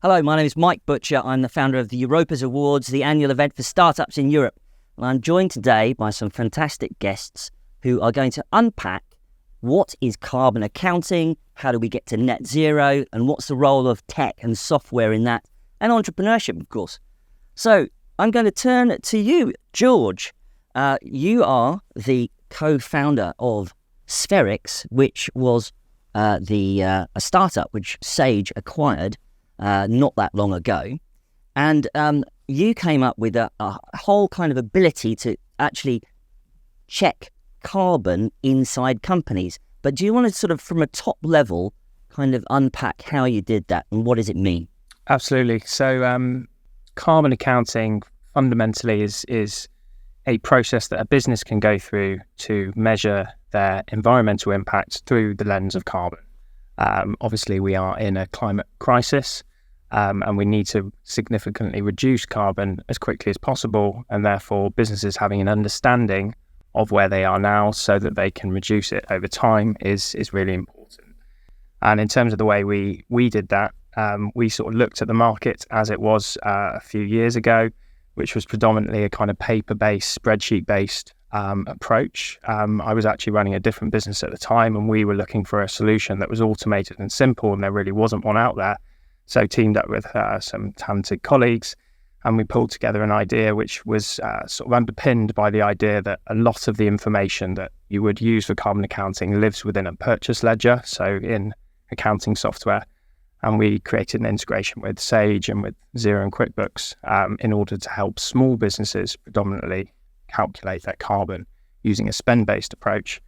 Hello, my name is Mike Butcher. I'm the founder of the Europas Awards, the annual event for startups in Europe. And I'm joined today by some fantastic guests who are going to unpack what is carbon accounting, how do we get to net zero, and what's the role of tech and software in that, and entrepreneurship, of course. So I'm going to turn to you, George. You are the co-founder of Spherics, which was a startup which Sage acquired not that long ago. And you came up with a whole kind of ability to actually check carbon inside companies. But do you want to sort of, from a top level, kind of unpack how you did that and what does it mean? Absolutely. So carbon accounting fundamentally is a process that a business can go through to measure their environmental impact through the lens of carbon. Obviously, we are in a climate crisis and we need to significantly reduce carbon as quickly as possible, and therefore businesses having an understanding of where they are now so that they can reduce it over time is really important. And in terms of the way we did that, we sort of looked at the market as it was a few years ago, which was predominantly a kind of paper-based, spreadsheet-based approach. I was actually running a different business at the time, and we were looking for a solution that was automated and simple, and there really wasn't one out there. So teamed up with some talented colleagues, and we pulled together an idea which was sort of underpinned by the idea that a lot of the information that you would use for carbon accounting lives within a purchase ledger, so in accounting software. And we created an integration with Sage and with Xero and QuickBooks in order to help small businesses predominantly calculate their carbon using a spend-based approach.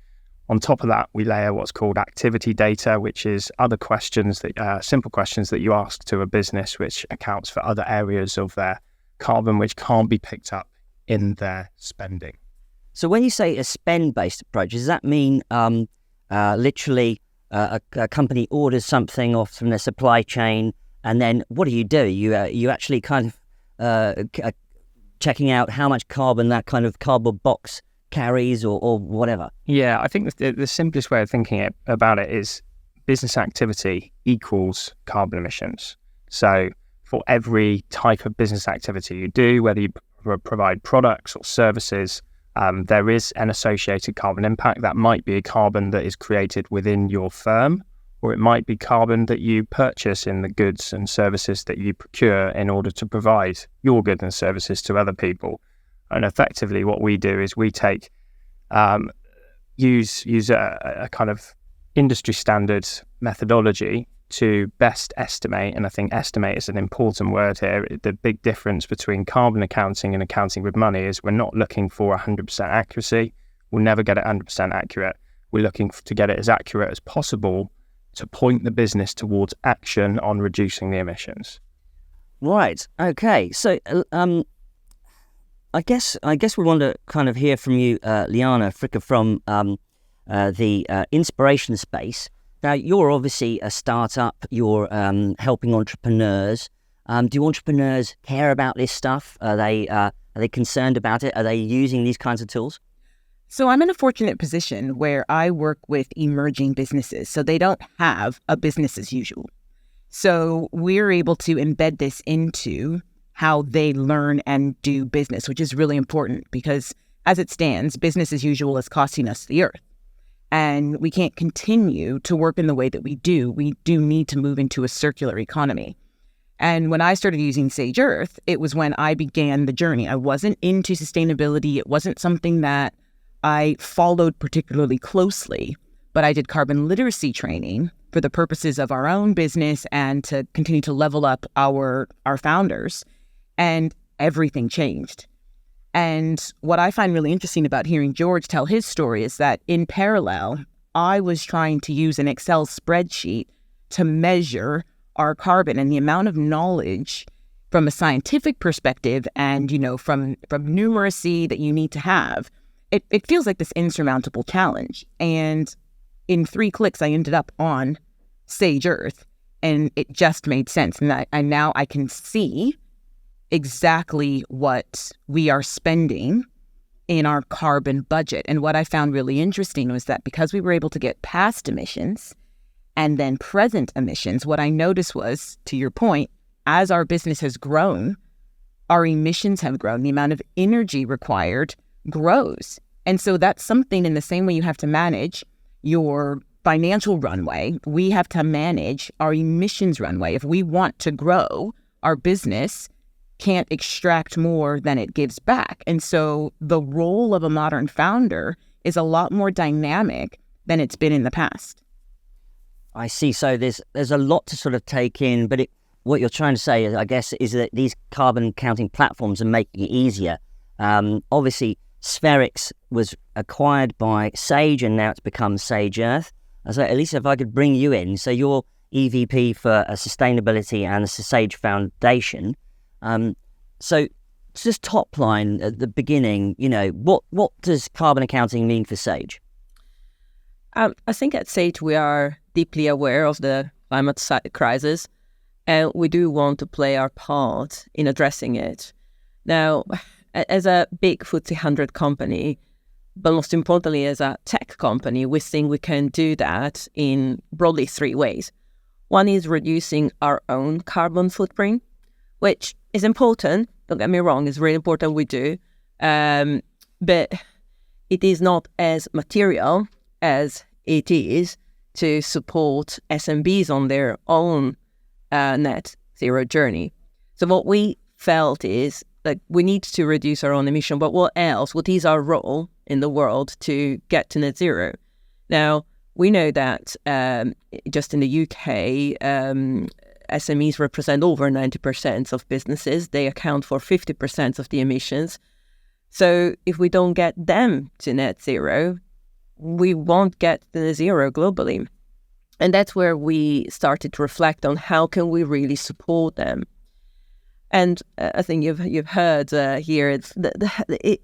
On top of that, we layer what's called activity data, which is other questions, that simple questions that you ask to a business, which accounts for other areas of their carbon which can't be picked up in their spending. So when you say a spend-based approach, does that mean literally a company orders something off from their supply chain, and then what do? You actually kind of checking out how much carbon that kind of cardboard box carries or whatever? Yeah, I think the simplest way of thinking about it is business activity equals carbon emissions. So for every type of business activity you do, whether you provide products or services, there is an associated carbon impact. That might be a carbon that is created within your firm, or it might be carbon that you purchase in the goods and services that you procure in order to provide your goods and services to other people. And effectively what we do is we take, use a kind of industry standard methodology to best estimate, and I think estimate is an important word here. The big difference between carbon accounting and accounting with money is we're not looking for 100% accuracy. We'll never get it 100% accurate. We're looking to get it as accurate as possible to point the business towards action on reducing the emissions. Right. Okay. So I guess we want to kind of hear from you, Liana Fricker, from the inspiration space. Now, you're obviously a startup. You're helping entrepreneurs. Do entrepreneurs care about this stuff? Are they concerned about it? Are they using these kinds of tools? So I'm in a fortunate position where I work with emerging businesses, so they don't have a business as usual. So we're able to embed this into how they learn and do business, which is really important because as it stands, business as usual is costing us the earth. And we can't continue to work in the way that we do. We do need to move into a circular economy. And when I started using Sage Earth, it was when I began the journey. I wasn't into sustainability. It wasn't something that I followed particularly closely, but I did carbon literacy training for the purposes of our own business and to continue to level up our founders. And everything changed. And what I find really interesting about hearing George tell his story is that in parallel, I was trying to use an Excel spreadsheet to measure our carbon, and the amount of knowledge from a scientific perspective and, from numeracy that you need to have, it feels like this insurmountable challenge. And in 3 clicks, I ended up on Sage Earth, and it just made sense. And now I can see exactly what we are spending in our carbon budget. And what I found really interesting was that because we were able to get past emissions and then present emissions, what I noticed was, to your point, as our business has grown, our emissions have grown. The amount of energy required grows. And so that's something in the same way you have to manage your financial runway, we have to manage our emissions runway. If we want to grow, our business can't extract more than it gives back. And so the role of a modern founder is a lot more dynamic than it's been in the past. I see. So there's a lot to sort of take in, but what you're trying to say, I guess, is that these carbon accounting platforms are making it easier. Obviously, Spherics was acquired by Sage, and now it's become Sage Earth. So, Elisa, if I could bring you in. So you're EVP for Sustainability and the Sage Foundation. So just top line at the beginning, what does carbon accounting mean for Sage? I think at Sage we are deeply aware of the climate crisis, and we do want to play our part in addressing it. Now, as a big FTSE 100 company, but most importantly as a tech company, we think we can do that in broadly three ways. One is reducing our own carbon footprint, which is important. Don't get me wrong, it's really important we do. But it is not as material as it is to support SMBs on their own net zero journey. So what we felt is like we need to reduce our own emission, but what else? What is our role in the world to get to net zero? Now, we know that just in the UK, SMEs represent over 90% of businesses. They account for 50% of the emissions. So if we don't get them to net zero, we won't get to net zero globally. And that's where we started to reflect on how can we really support them. And I think you've heard here, it's I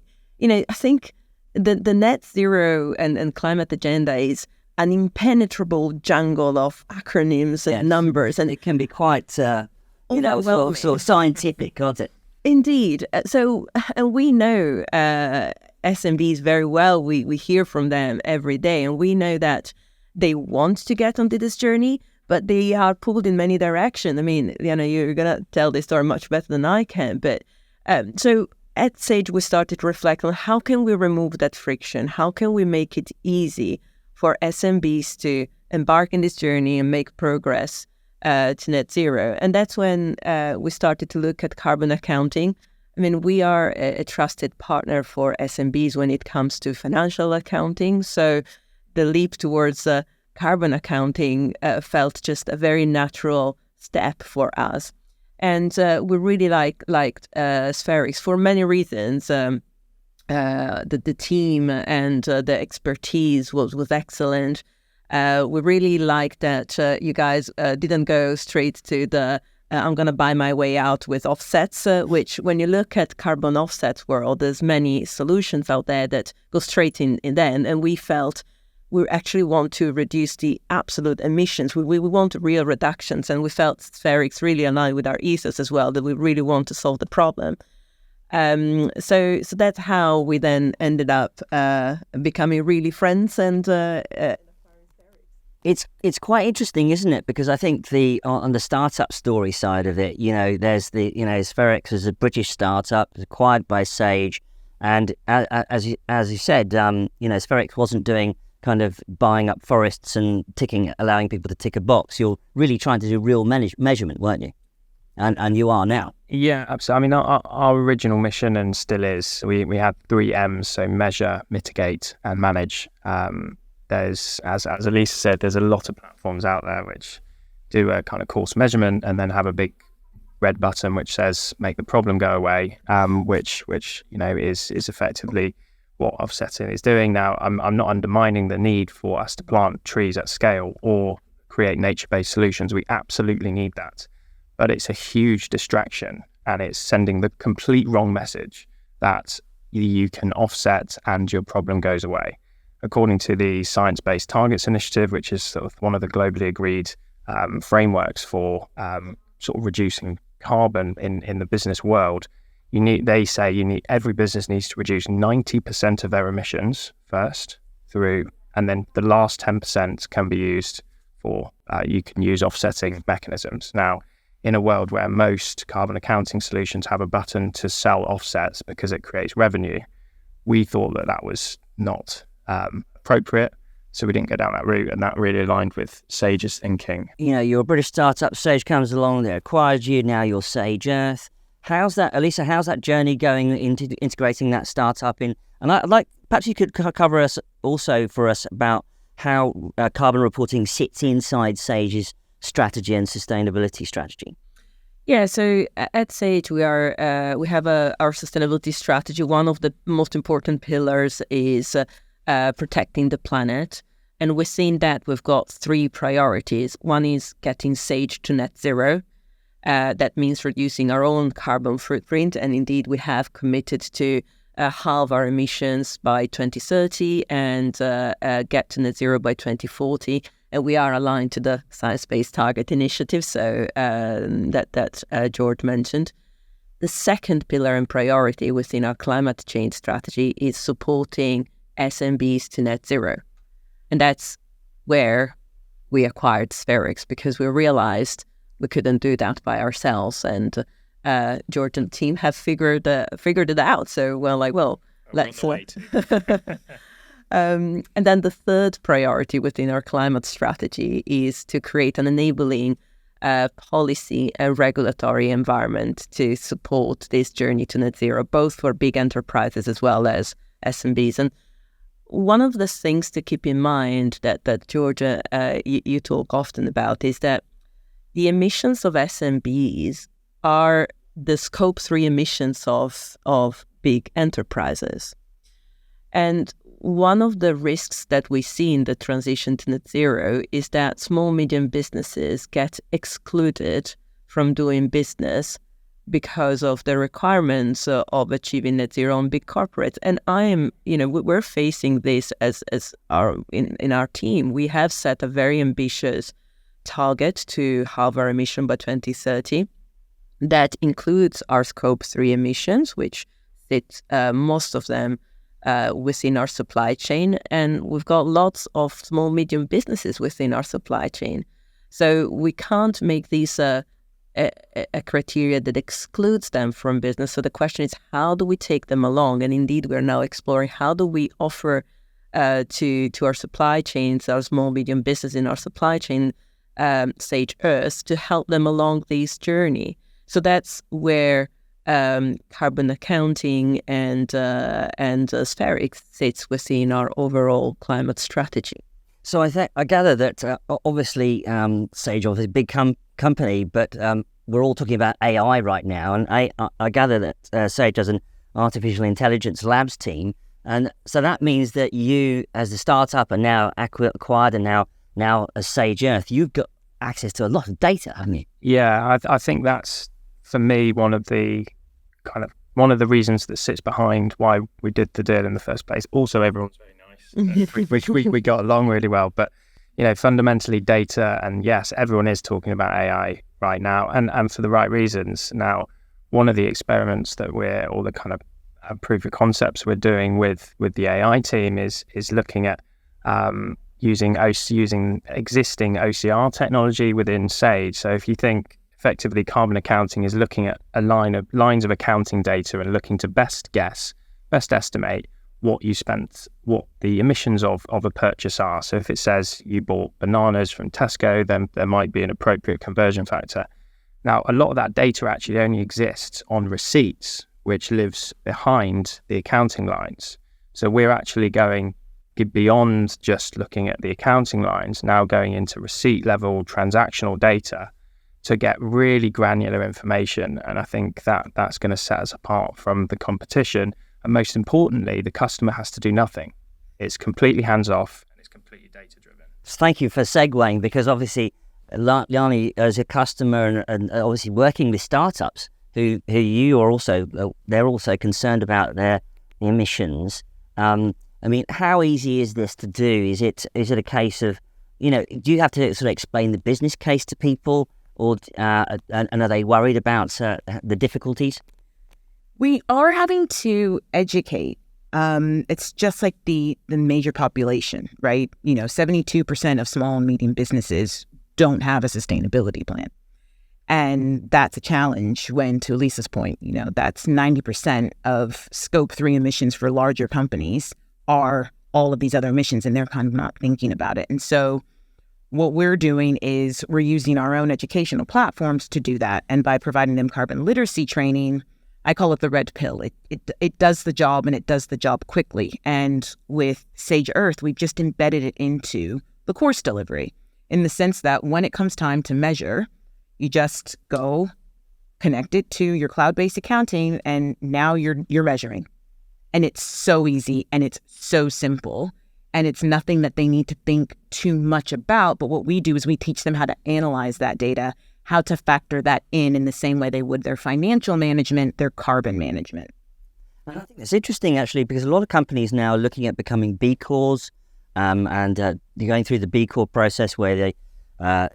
think the net zero and climate agenda is an impenetrable jungle of acronyms and numbers, and it can be quite, sort of scientific, can't it? Indeed. So, and we know SMBs very well. We hear from them every day, and we know that they want to get onto this journey, but they are pulled in many directions. I mean, you're going to tell this story much better than I can. But so at Sage, we started to reflect on how can we remove that friction? How can we make it easy for SMBs to embark in this journey and make progress to net zero? And that's when we started to look at carbon accounting. I mean, we are a trusted partner for SMBs when it comes to financial accounting. So the leap towards carbon accounting felt just a very natural step for us. And we really liked Spherics for many reasons. The team and the expertise was excellent. We really liked that you guys didn't go straight to the I'm going to buy my way out with offsets, which when you look at carbon offsets world, there's many solutions out there that go straight in then. And we felt we actually want to reduce the absolute emissions. We want real reductions. And we felt Spherics really aligned with our ethos as well, that we really want to solve the problem. So that's how we then ended up becoming really friends. And it's quite interesting, isn't it? Because I think on the startup story side of it, there's Spherics is a British startup, acquired by Sage, and as you said, Spherics wasn't doing kind of buying up forests and allowing people to tick a box. You're really trying to do real measurement, weren't you? And you are now. Yeah, absolutely. I mean, our original mission, and still is, we had 3 M's, so measure, mitigate, and manage. There's, as Elisa said, there's a lot of platforms out there which do a kind of coarse measurement and then have a big red button which says make the problem go away, which is effectively what offsetting is doing. Now, I'm not undermining the need for us to plant trees at scale or create nature-based solutions. We absolutely need that. But it's a huge distraction, and it's sending the complete wrong message that you can offset and your problem goes away. According to the Science Based Targets Initiative, which is sort of one of the globally agreed frameworks for sort of reducing carbon in the business world, every business needs to reduce 90% of their emissions first and then the last 10% can be used for, you can use offsetting mechanisms. Now, in a world where most carbon accounting solutions have a button to sell offsets because it creates revenue, we thought that was not appropriate. So we didn't go down that route, and that really aligned with Sage's thinking. You're a British startup, Sage comes along, they acquired you, now you're Sage Earth. How's that, Elisa, how's that journey going into integrating that startup in? And I'd like, perhaps you could cover us also for us about how carbon reporting sits inside Sage's strategy and sustainability strategy. Yeah, so at Sage, we have our sustainability strategy. One of the most important pillars is protecting the planet. And within that, we've got 3 priorities. One is getting Sage to net zero. That means reducing our own carbon footprint. And indeed, we have committed to halve our emissions by 2030 and get to net zero by 2040. And we are aligned to the Science-Based Target Initiative, so that George mentioned. The second pillar and priority within our climate change strategy is supporting SMBs to net zero. And that's where we acquired Spherics, because we realized we couldn't do that by ourselves. And George and the team have figured it out. So we're like, let's wait. And then the third priority within our climate strategy is to create an enabling policy and regulatory environment to support this journey to net zero, both for big enterprises as well as SMBs. And one of the things to keep in mind that Georgia, you talk often about is that the emissions of SMBs are the Scope 3 emissions of big enterprises. And one of the risks that we see in the transition to net zero is that small, medium businesses get excluded from doing business because of the requirements of achieving net zero on big corporates. And we're facing this as in our team. We have set a very ambitious target to halve our emission by 2030. That includes our Scope 3 emissions, which sit most of them within our supply chain. And we've got lots of small, medium businesses within our supply chain. So we can't make these a criteria that excludes them from business. So the question is, how do we take them along? And indeed, we're now exploring how do we offer to our supply chains, our small, medium business in our supply chain, Sage Earth, to help them along this journey. So that's where carbon accounting and Spherics sits within our overall climate strategy. So I gather that obviously Sage is a big company, but we're all talking about AI right now, and I gather that Sage has an artificial intelligence labs team, and so that means that you, as a startup, are now acquired, and now as Sage Earth, you've got access to a lot of data, haven't you? Yeah, I think that's, for me, one of the reasons that sits behind why we did the deal in the first place. Also, everyone's very nice. we got along really well, but fundamentally data, and yes, everyone is talking about AI right now, and for the right reasons. Now, one of the experiments that or the kind of proof of concepts we're doing with the AI team is looking at using existing OCR technology within Sage. So if you think effectively carbon accounting is looking at lines of accounting data and looking to best estimate what you spent, what the emissions of a purchase are. So if it says you bought bananas from Tesco, then there might be an appropriate conversion factor. Now, a lot of that data actually only exists on receipts, which lives behind the accounting lines. So we're actually going beyond just looking at the accounting lines, now going into receipt level transactional data to get really granular information. And I think that's going to set us apart from the competition. And most importantly, the customer has to do nothing. It's completely hands-off and it's completely data-driven. Thank you for segueing, because obviously, Liana, as a customer and obviously working with startups who you are also, they're also concerned about their emissions. I mean, how easy is this to do? Is it a case of, do you have to sort of explain the business case to people, or and are they worried about the difficulties? We are having to educate. It's just like the major population, right? 72% of small and medium businesses don't have a sustainability plan. And that's a challenge when, to Elisa's point, that's 90% of scope 3 emissions for larger companies are all of these other emissions, and they're kind of not thinking about it. And so what we're doing is we're using our own educational platforms to do that. And by providing them carbon literacy training, I call it the red pill. It does the job, and it does the job quickly. And with Sage Earth, we've just embedded it into the course delivery in the sense that when it comes time to measure, you just go connect it to your cloud-based accounting, and now you're measuring. And it's so easy, and it's so simple, and it's nothing that they need to think too much about. But what we do is we teach them how to analyze that data, how to factor that in the same way they would their financial management, their carbon management. I think it's interesting, actually, because a lot of companies now are looking at becoming B Corps, and they're going through the B Corp process where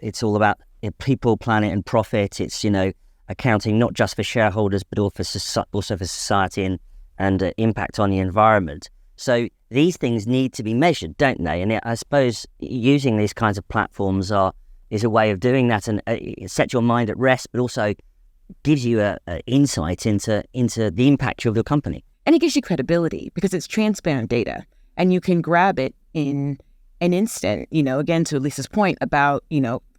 it's all about people, planet, and profit. It's accounting not just for shareholders but also for society and impact on the environment. So these things need to be measured, don't they? And I suppose using these kinds of platforms is a way of doing that, and it sets your mind at rest, but also gives you a insight into the impact of your company. And it gives you credibility because it's transparent data, and you can grab it in an instant. Again, to Elisa's point about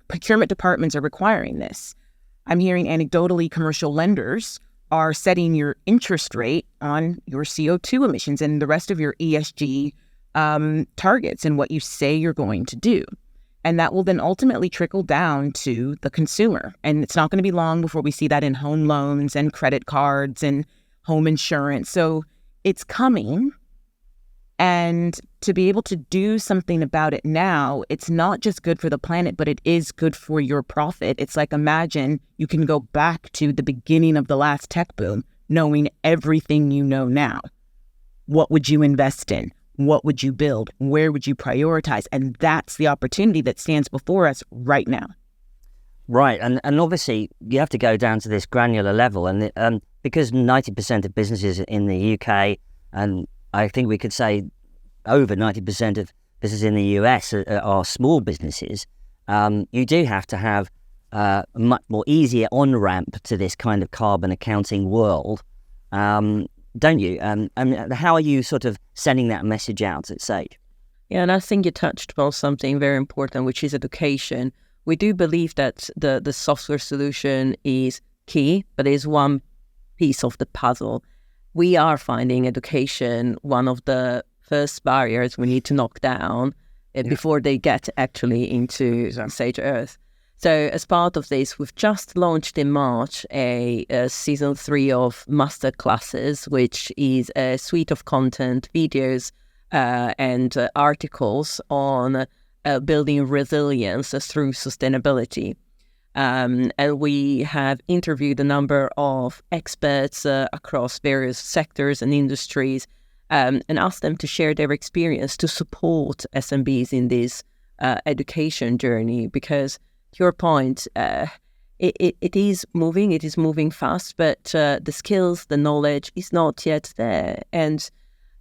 procurement departments are requiring this. I'm hearing anecdotally commercial lenders are setting your interest rate on your CO2 emissions and the rest of your ESG targets and what you say you're going to do. And that will then ultimately trickle down to the consumer. And it's not going to be long before we see that in home loans and credit cards and home insurance. So it's coming. And to be able to do something about it now, it's not just good for the planet, but it is good for your profit. It's like, imagine you can go back to the beginning of the last tech boom, knowing everything you know now. What would you invest in? What would you build? Where would you prioritize? And that's the opportunity that stands before us right now. Right. And obviously, you have to go down to this granular level. And because 90% of businesses in the UK, and I think we could say over 90% of businesses in the US are small businesses, you do have to have a much more easier on-ramp to this kind of carbon accounting world, don't you? And how are you sort of sending that message out at Sage? Yeah, and I think you touched upon something very important, which is education. We do believe that the software solution is key, but is one piece of the puzzle. We are finding education one of the first barriers we need to knock down before they get actually into Sage Earth. So as part of this, we've just launched in March a season 3 of masterclasses, which is a suite of content, videos and articles on building resilience through sustainability. And we have interviewed a number of experts across various sectors and industries and asked them to share their experience to support SMBs in this education journey. Because, to your point, it is moving fast, but the skills, the knowledge is not yet there. And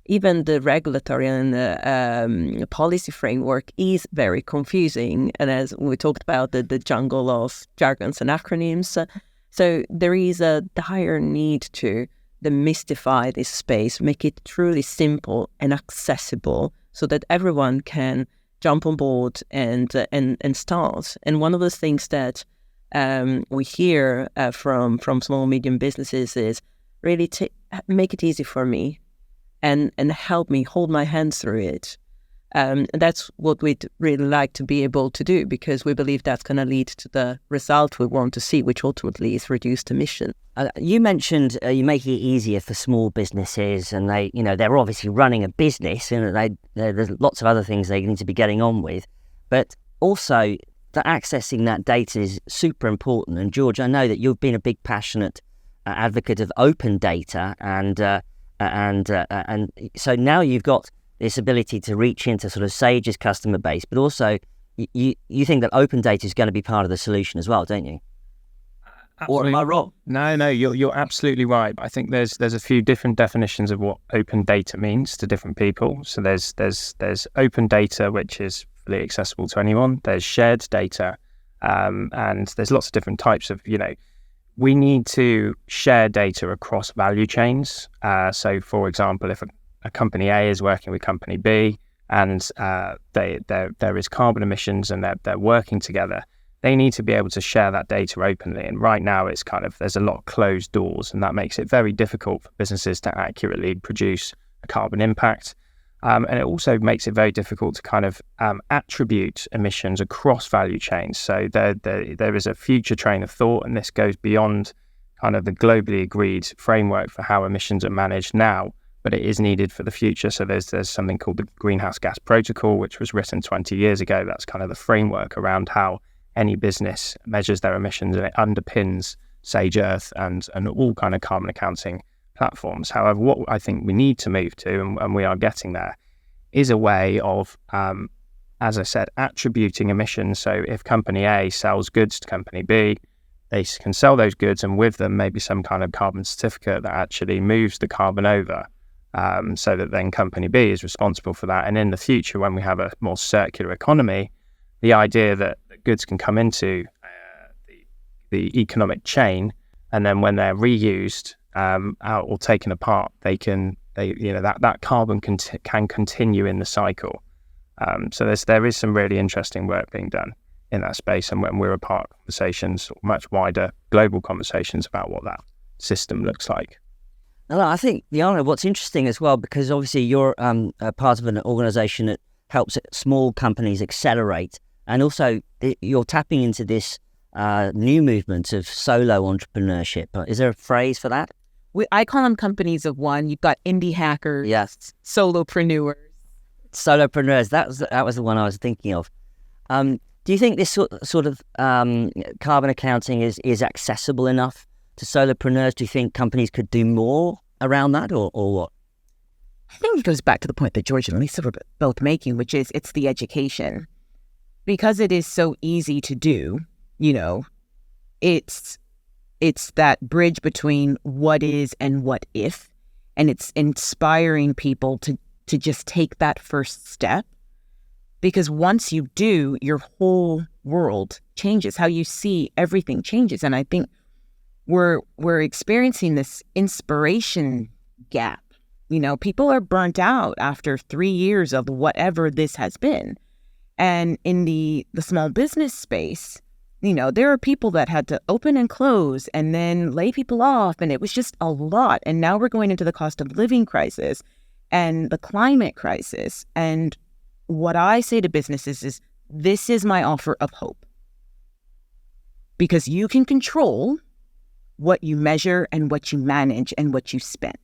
even the regulatory and policy framework is very confusing. And as we talked about, the jungle of jargons and acronyms. So there is a dire need to demystify this space, make it truly simple and accessible so that everyone can jump on board and start. And one of the things that we hear from small, medium businesses is really make it easy for me. And help me hold my hand through it. And that's what we'd really like to be able to do, because we believe that's going to lead to the result we want to see, which ultimately is reduced emission. You mentioned you make it easier for small businesses, and they're obviously running a business, and there's lots of other things they need to be getting on with. But also, accessing that data is super important. And George, I know that you've been a big passionate advocate of open data, and so now you've got this ability to reach into sort of Sage's customer base, but also you think that open data is going to be part of the solution as well, don't you? Absolutely. Or am I wrong? No, you're absolutely right. I think there's a few different definitions of what open data means to different people. So there's open data, which is fully accessible to anyone. There's shared data, And there's lots of different types of, we need to share data across value chains. So, for example, if a company A is working with company B and there is carbon emissions and they're working together, they need to be able to share that data openly. And right now it's there's a lot of closed doors, and that makes it very difficult for businesses to accurately produce a carbon impact. And it also makes it very difficult to attribute emissions across value chains. So there is a future train of thought, and this goes beyond the globally agreed framework for how emissions are managed now, but it is needed for the future. So there's something called the Greenhouse Gas Protocol, which was written 20 years ago. That's the framework around how any business measures their emissions, and it underpins Sage Earth and all carbon accounting platforms. However, what I think we need to move to, and we are getting there, is a way of, as I said, attributing emissions. So if company A sells goods to company B, they can sell those goods, and with them maybe some kind of carbon certificate that actually moves the carbon over, so that then company B is responsible for that. And in the future, when we have a more circular economy, the idea that goods can come into the economic chain, and then when they're reused out or taken apart, that carbon can continue in the cycle. So there is some really interesting work being done in that space, and when we're a part of conversations, much wider global conversations about what that system looks like. Now, I think, Liana, what's interesting as well, because obviously you're a part of an organisation that helps small companies accelerate, and also you're tapping into this new movement of solo entrepreneurship. Is there a phrase for that? I call them companies of one. You've got indie hackers, yes, solopreneurs. Solopreneurs, that was the one I was thinking of. Do you think this sort of carbon accounting is accessible enough to solopreneurs? Do you think companies could do more around that, or what? I think it goes back to the point that George and Elisa were both making, which is it's the education. Because it is so easy to do, it's that bridge between what is and what if, and it's inspiring people to just take that first step. Because once you do, your whole world changes. How you see everything changes. And I think we're experiencing this inspiration gap. People are burnt out after 3 years of whatever this has been. And in the small business space, there are people that had to open and close and then lay people off. And it was just a lot. And now we're going into the cost of living crisis and the climate crisis. And what I say to businesses is, this is my offer of hope. Because you can control what you measure and what you manage and what you spend.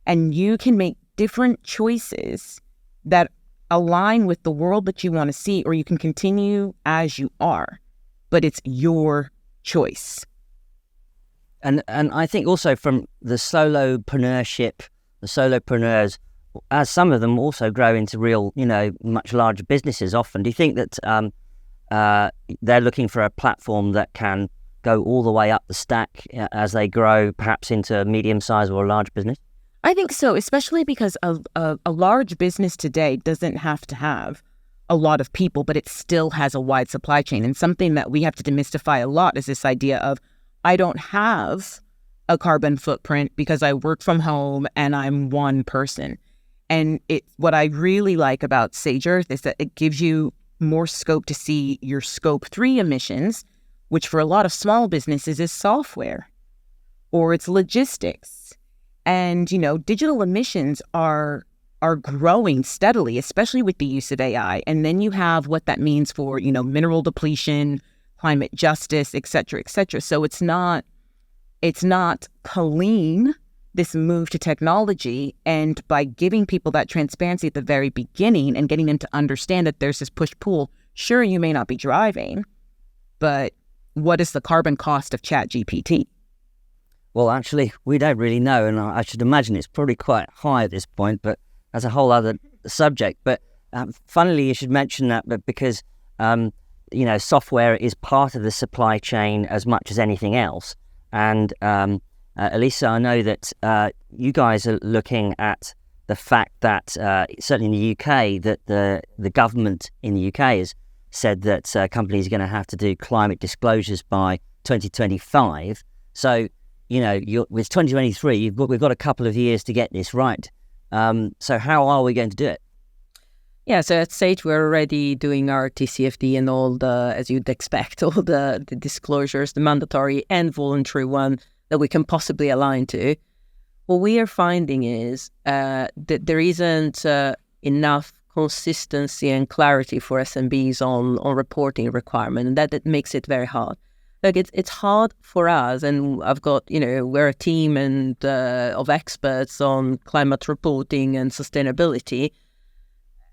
And you can make different choices that align with the world that you want to see, or you can continue as you are, but it's your choice. And I think also from the solopreneurs, as some of them also grow into real, much larger businesses often, do you think that they're looking for a platform that can go all the way up the stack as they grow, perhaps into a medium-sized or a large business? I think so, especially because a large business today doesn't have to have a lot of people, but it still has a wide supply chain. And something that we have to demystify a lot is this idea of, I don't have a carbon footprint because I work from home and I'm one person. And what I really like about Sage Earth is that it gives you more scope to see your scope 3 emissions, which for a lot of small businesses is software or it's logistics. And, digital emissions are growing steadily, especially with the use of AI. And then you have what that means for, mineral depletion, climate justice, et cetera, et cetera. So it's not clean, this move to technology. And by giving people that transparency at the very beginning and getting them to understand that there's this push-pull, sure, you may not be driving, but what is the carbon cost of ChatGPT? Well, actually, we don't really know, and I should imagine it's probably quite high at this point, but that's a whole other subject. But funnily, you should mention that, but because, software is part of the supply chain as much as anything else. And Elisa, I know that you guys are looking at the fact that, certainly in the UK, that the government in the UK is said that companies are going to have to do climate disclosures by 2025. So, with 2023, we've got a couple of years to get this right. So how are we going to do it? Yeah, so at Sage, we're already doing our TCFD and all the, as you'd expect, all the disclosures, the mandatory and voluntary one that we can possibly align to. What we are finding is that there isn't enough consistency and clarity for SMBs on reporting requirement, and that makes it very hard. Like it's hard for us, and I've got, we're a team and of experts on climate reporting and sustainability.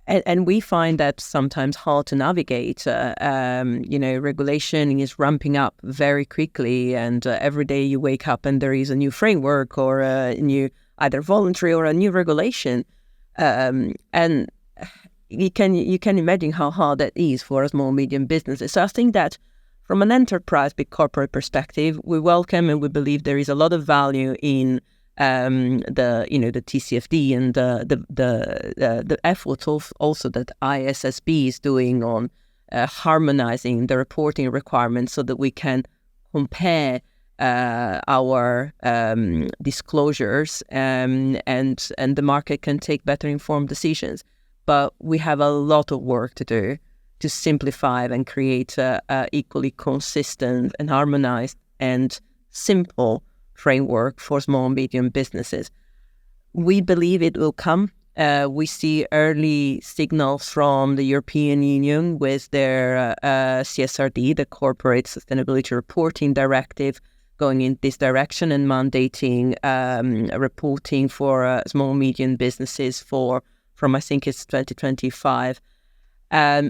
And we find that sometimes hard to navigate. Regulation is ramping up very quickly, and every day you wake up and there is a new framework or a new either voluntary or a new regulation. And you can imagine how hard that is for small medium businesses. So I think that from an enterprise, big corporate perspective, we welcome and we believe there is a lot of value in the TCFD and the efforts also that ISSB is doing on harmonizing the reporting requirements so that we can compare our disclosures and the market can take better informed decisions. But we have a lot of work to do to simplify and create a equally consistent and harmonized and simple framework for small and medium businesses. We believe it will come. We see early signals from the European Union with their CSRD, the Corporate Sustainability Reporting Directive, going in this direction and mandating reporting for small and medium businesses from I think it's 2025.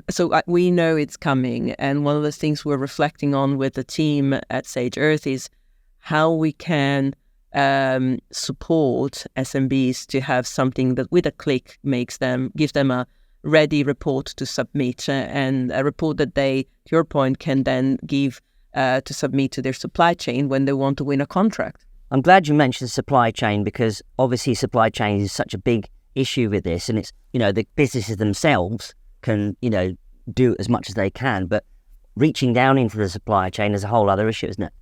So we know it's coming. And one of the things we're reflecting on with the team at Sage Earth is how we can support SMBs to have something that with a click gives them a ready report to submit and a report that they, to your point, can then give to submit to their supply chain when they want to win a contract. I'm glad you mentioned supply chain because obviously supply chain is such a big issue with this, and it's, the businesses themselves can, do as much as they can, but reaching down into the supply chain is a whole other issue, isn't it?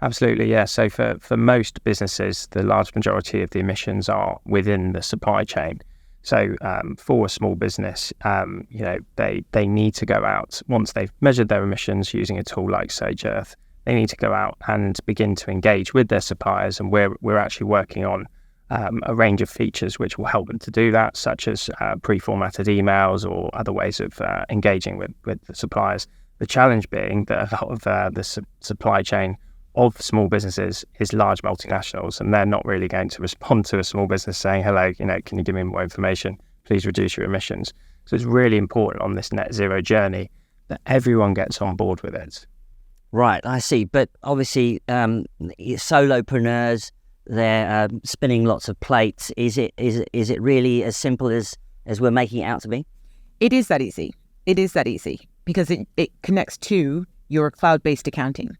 Absolutely, yeah. So for most businesses, the large majority of the emissions are within the supply chain. So for a small business, they need to go out once they've measured their emissions using a tool like Sage Earth. They need to go out and begin to engage with their suppliers, and we're actually working on a range of features which will help them to do that, such as pre-formatted emails or other ways of engaging with the suppliers. The challenge being that a lot of the supply chain of small businesses is large multinationals, and they're not really going to respond to a small business saying, hello, can you give me more information? Please reduce your emissions. So it's really important on this net zero journey that everyone gets on board with it. Right, I see. But obviously, solopreneurs, they're spinning lots of plates. Is it really as simple as we're making it out to be? It is that easy. It is that easy because it connects to your cloud-based accounting.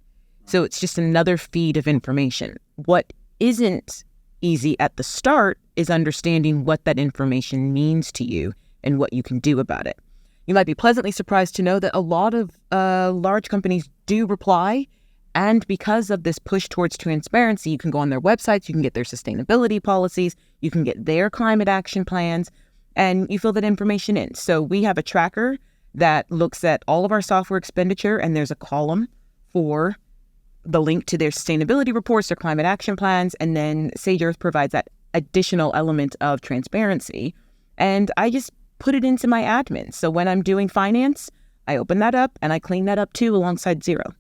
So it's just another feed of information. What isn't easy at the start is understanding what that information means to you and what you can do about it. You might be pleasantly surprised to know that a lot of large companies do reply. And because of this push towards transparency, you can go on their websites, you can get their sustainability policies, you can get their climate action plans, and you fill that information in. So we have a tracker that looks at all of our software expenditure, and there's a column for the link to their sustainability reports, their climate action plans, and then Sage Earth provides that additional element of transparency. And I just put it into my admin. So when I'm doing finance, I open that up and I clean that up too alongside Xero.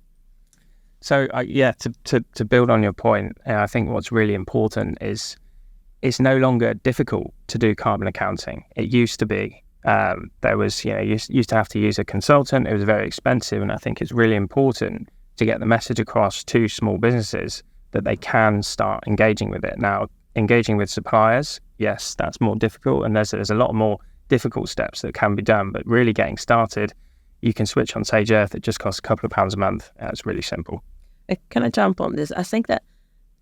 So to build on your point, I think what's really important is it's no longer difficult to do carbon accounting. It used to be. There was, you used to have to use a consultant. It was very expensive, and I think it's really important to get the message across to small businesses that they can start engaging with it. Now, engaging with suppliers, yes, that's more difficult, and there's a lot more difficult steps that can be done, but really getting started, you can switch on Sage Earth. It just costs a couple of pounds a month. It's really simple. Can I jump on this? I think that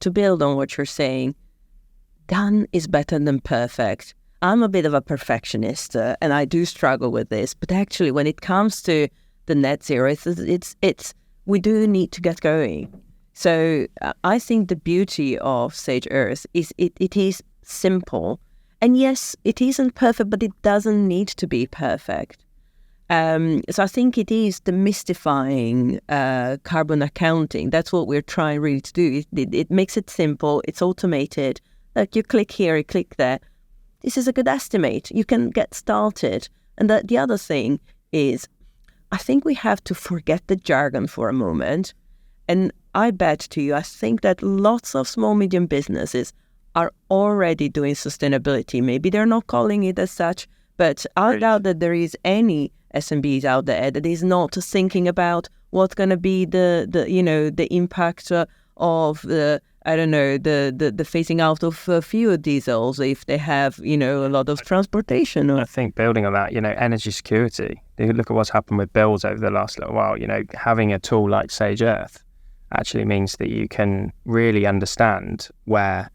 to build on what you're saying, done is better than perfect. I'm a bit of a perfectionist and I do struggle with this, but actually when it comes to the net zero. It's we do need to get going. So I think the beauty of Sage Earth is it is simple. And yes, it isn't perfect, but it doesn't need to be perfect. So I think it is demystifying carbon accounting. That's what we're trying really to do. It makes it simple. It's automated. Like you click here, you click there. This is a good estimate. You can get started. And the other thing is, I think we have to forget the jargon for a moment. And I bet to you, I think that lots of small, medium businesses are already doing sustainability. Maybe they're not calling it as such, but I doubt that there is any SMBs out there that is not thinking about what's going to be the impact of the phasing out of fuel diesels if they have a lot of transportation. I think building on that, energy security. Look at what's happened with bills over the last little while. Having a tool like Sage Earth actually means that you can really understand where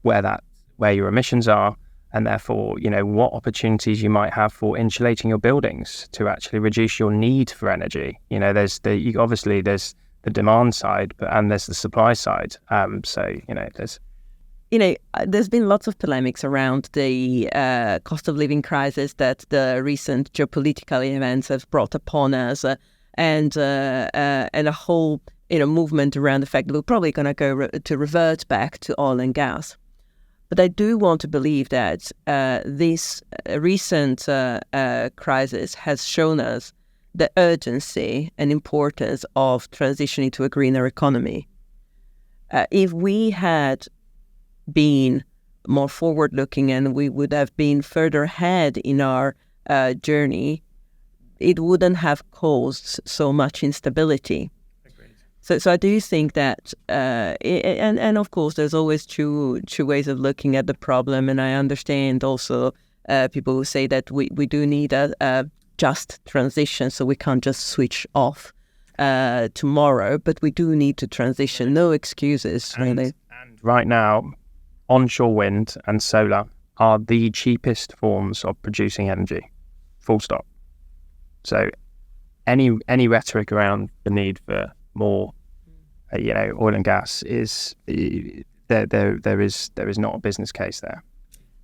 your emissions are, and therefore, what opportunities you might have for insulating your buildings to actually reduce your need for energy. There's the demand side, and there's the supply side. There's been lots of polemics around the cost of living crisis that the recent geopolitical events have brought upon us, and a whole movement around the fact that we're probably going to go to revert back to oil and gas. But I do want to believe that this recent crisis has shown us the urgency and importance of transitioning to a greener economy. If we had been more forward-looking and we would have been further ahead in our journey, it wouldn't have caused so much instability. So I do think that, and of course, there's always two ways of looking at the problem. And I understand also people who say that we do need a just transition, so we can't just switch off tomorrow, but we do need to transition. No excuses, really. And right now, onshore wind and solar are the cheapest forms of producing energy, full stop. So any rhetoric around the need for more, oil and gas is there is not a business case there.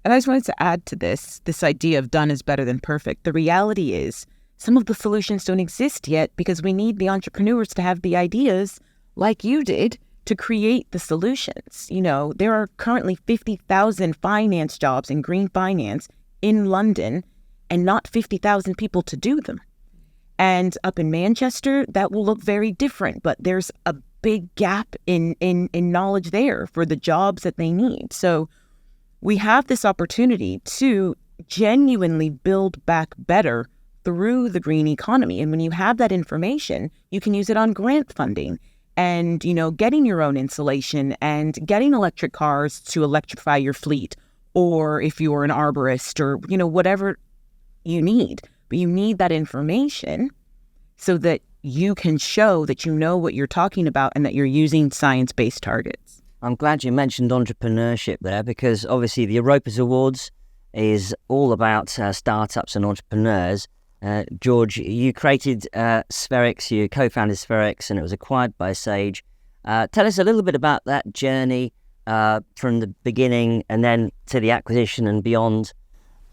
And I just wanted to add to this idea of done is better than perfect. The reality is some of the solutions don't exist yet because we need the entrepreneurs to have the ideas like you did to create the solutions. There are currently 50,000 finance jobs in green finance in London and not 50,000 people to do them. And up in Manchester, that will look very different, but there's a big gap in knowledge there for the jobs that they need. So we have this opportunity to genuinely build back better through the green economy. And when you have that information, you can use it on grant funding and, getting your own insulation and getting electric cars to electrify your fleet, or if you're an arborist or, whatever you need. But you need that information so that you can show that you know what you're talking about and that you're using science-based targets. I'm glad you mentioned entrepreneurship there, because obviously the Europas Awards is all about startups and entrepreneurs. George, you created Spherics, you co-founded Spherics, and it was acquired by Sage. Tell us a little bit about that journey from the beginning and then to the acquisition and beyond.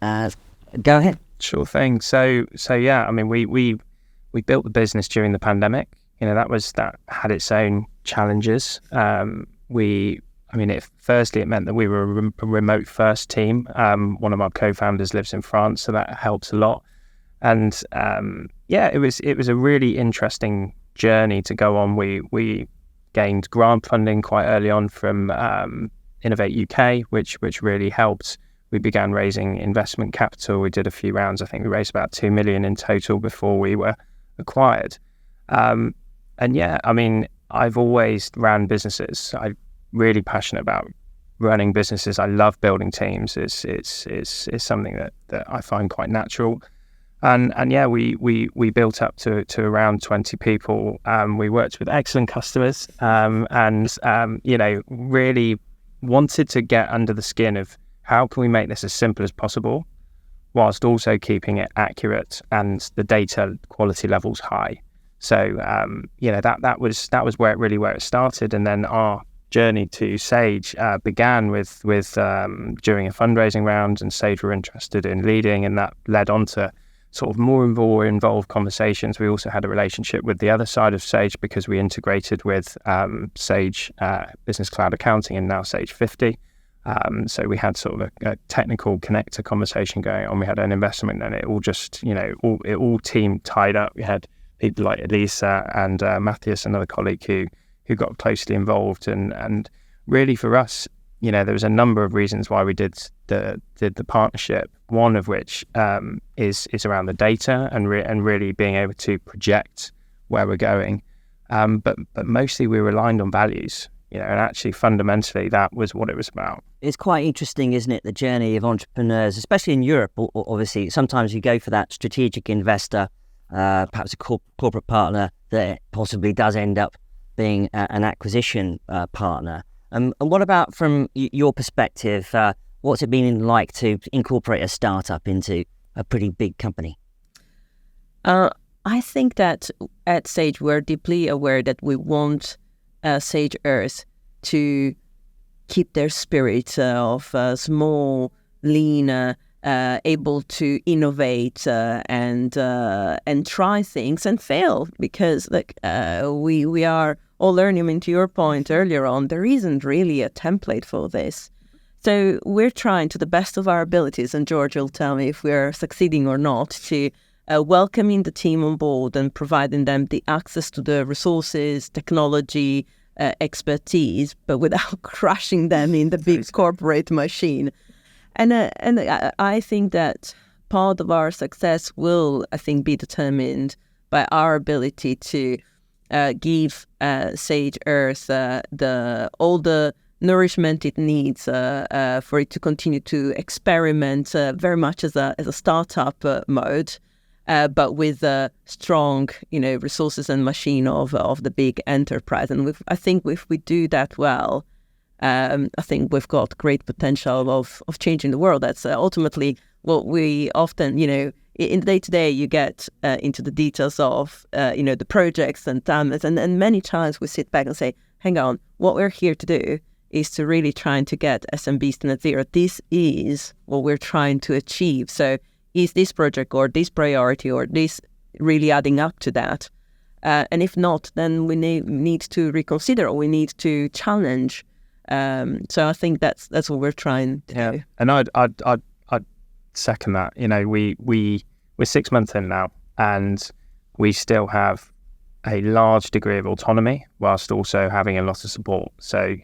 Go ahead. Sure thing. So yeah, I mean, we built the business during the pandemic. That had its own challenges. Firstly, it meant that we were a remote first team. One of our co-founders lives in France, so that helps a lot. And it was a really interesting journey to go on. We gained grant funding quite early on from Innovate UK, which really helped. We began raising investment capital. We did a few rounds. I think we raised about 2 million in total before we were acquired. I've always ran businesses. I'm really passionate about running businesses. I love building teams. It's something that I find quite natural. We built up to around 20 people. We worked with excellent customers, really wanted to get under the skin of how can we make this as simple as possible whilst also keeping it accurate and the data quality levels high. So that was where it started, and then our journey to Sage began with during a fundraising round, and Sage were interested in leading, and that led on to sort of more and more involved conversations. We also had a relationship with the other side of Sage because we integrated with Sage Business Cloud Accounting and now Sage 50. So we had sort of a technical connector conversation going on. We had an investment, and it all just, it all team tied up. We had people like Elisa and Matthias, another colleague who got closely involved. And really for us, there was a number of reasons why we did the partnership. One of which is around the data and really being able to project where we're going. But mostly we were aligned on values, and actually fundamentally that was what it was about. It's quite interesting, isn't it, the journey of entrepreneurs, especially in Europe. Obviously, sometimes you go for that strategic investor, perhaps a corporate partner that possibly does end up being an acquisition partner. And what about from your perspective, what's it been like to incorporate a startup into a pretty big company? I think that at Sage, we're deeply aware that we want Sage Earth to keep their spirit of small, lean, able to innovate and try things and fail, because we are all learning. I mean, to your point earlier on, there isn't really a template for this. So we're trying to the best of our abilities, and George will tell me if we're succeeding or not, to welcoming the team on board and providing them the access to the resources, technology, expertise, but without crushing them in the big corporate machine. And I think that part of our success will, I think, be determined by our ability to give Sage Earth all the nourishment it needs for it to continue to experiment very much as a startup mode, but with strong, resources and machine of the big enterprise. And I think if we do that well, I think we've got great potential of changing the world. That's ultimately what we often, in the day-to-day, you get into the details of, the projects and timelines. And many times we sit back and say, hang on, what we're here to do is to really trying to get SMBs to net zero. This is what we're trying to achieve. So is this project or this priority or this really adding up to that? And if not, then we need to reconsider, or we need to challenge. So I think that's what we're trying to do. And I'd second that. We're 6 months in now, and we still have a large degree of autonomy whilst also having a lot of support. So,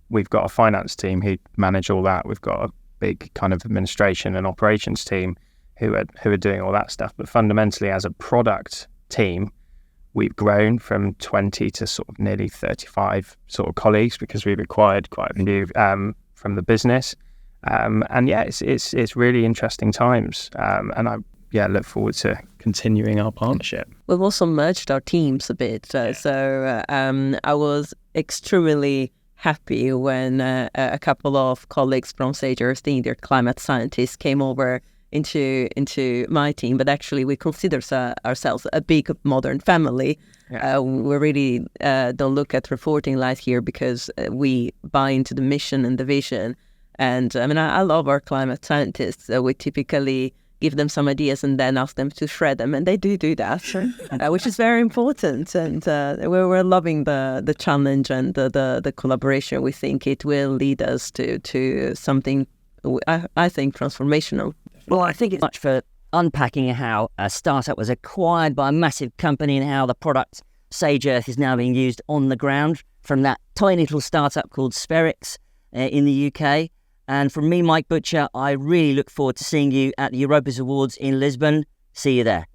we've got a finance team who manage all that. We've got a big kind of administration and operations team who are doing all that stuff. But fundamentally, as a product team, we've grown from 20 to sort of nearly 35 sort of colleagues, because we've acquired quite a few from the business. It's really interesting times. And I look forward to continuing our partnership. We've also merged our teams a bit. So I was extremely happy when a couple of colleagues from Sage Earth, their climate scientists, came over into my team. But actually, we consider ourselves a big modern family. We really don't look at reporting light here, because we buy into the mission and the vision. And I love our climate scientists. We typically give them some ideas and then ask them to shred them, and they do that, which is very important. And we're loving the challenge and the collaboration. We think it will lead us to something, I think, transformational. Well, I think it's much for unpacking how a startup was acquired by a massive company and how the product Sage Earth is now being used on the ground from that tiny little startup called Spherics in the UK. And from me, Mike Butcher, I really look forward to seeing you at the Europas Awards in Lisbon. See you there.